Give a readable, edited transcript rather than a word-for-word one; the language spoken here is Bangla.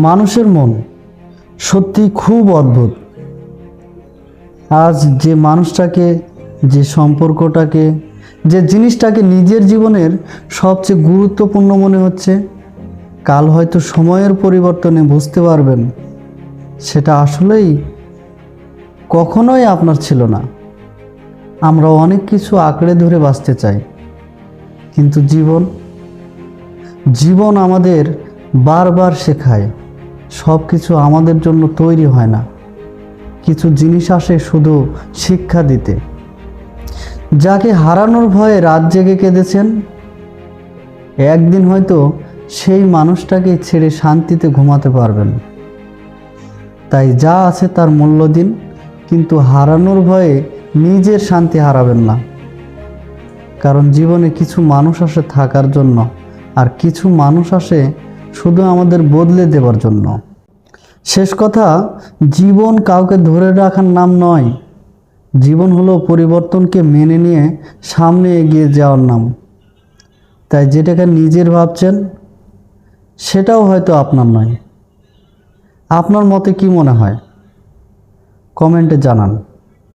মানুষের মন সত্যি খুব অদ্ভুত। আজ যে মানুষটাকে, যে সম্পর্কটাকে, যে জিনিসটাকে নিজের জীবনের সবচেয়ে গুরুত্বপূর্ণ মনে হচ্ছে, কাল হয়তো সময়ের পরিবর্তনে বুঝতে পারবেন সেটা আসলেই কখনোই আপনার ছিল না। আমরা অনেক কিছু আঁকড়ে ধরে বাঁচতে চাই, কিন্তু জীবন আমাদের বারবার শেখায় সব কিছু আমাদের জন্য তৈরি হয় না। কিছু জিনিস আসে শুধু শিক্ষা দিতে। যাকে হারানোর ভয়ে রাত জেগে কেঁদেছেন, একদিন হয়তো সেই মানুষটাকে ছেড়ে শান্তিতে ঘুমাতে পারবেন। তাই যা আছে তার মূল্য দিন, কিন্তু হারানোর ভয়ে নিজের শান্তি হারাবেন না। কারণ জীবনে কিছু মানুষ আসে থাকার জন্য, আর কিছু মানুষ আসে শুধু আমাদের বদলে দেওয়ার জন্য। শেষ কথা, জীবন কাউকে ধরে রাখার নাম নয়। জীবন হলো পরিবর্তনকে মেনে নিয়ে সামনে এগিয়ে যাওয়ার নাম। তাই যেটাকে নিজের ভাবছেন সেটাও হয়তো আপনার নয়। আপনার মতে কি মনে হয়? কমেন্টে জানান।